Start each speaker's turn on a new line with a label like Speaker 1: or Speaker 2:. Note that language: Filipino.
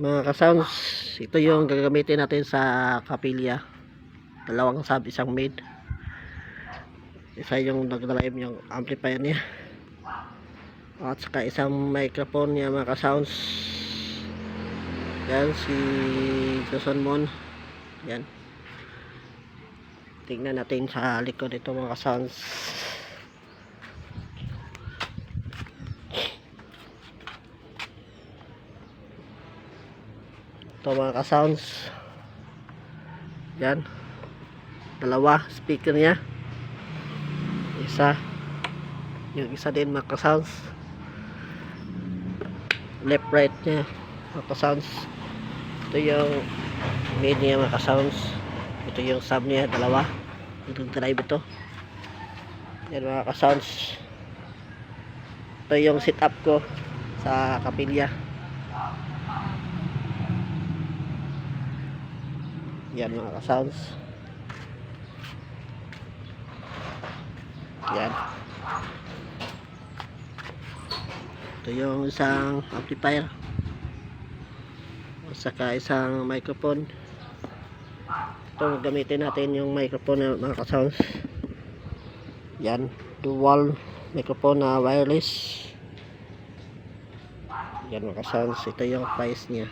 Speaker 1: Mga ka-sounds, ito yung gagamitin natin sa kapilya. Dalawang sub, isang mid. Isa yung nag-drive yung amplifier niya. At saka isang microphone niya mga ka-sounds. Yan si Joson Mon. Yan. Tingnan natin sa likod ito mga ka-sounds. Ito mga ka-sounds. Yan. Dalawa speaker niya. Isa. Yung isa din mga ka-sounds. Left right niya mga ka-sounds. Ito yung mid niya mga ka-sounds. Ito yung sub niya, dalawa. Itong drive ito. Yan mga ka-sounds. Ito yung setup ko sa kapilya. Yan mga ka-sounds. Yan. Ito yung isang amplifier. At saka isang microphone. Ito gamitin natin yung microphone mga ka-sounds. Yan. Dual microphone na wireless. Yan mga ka-sounds. Ito yung price niya.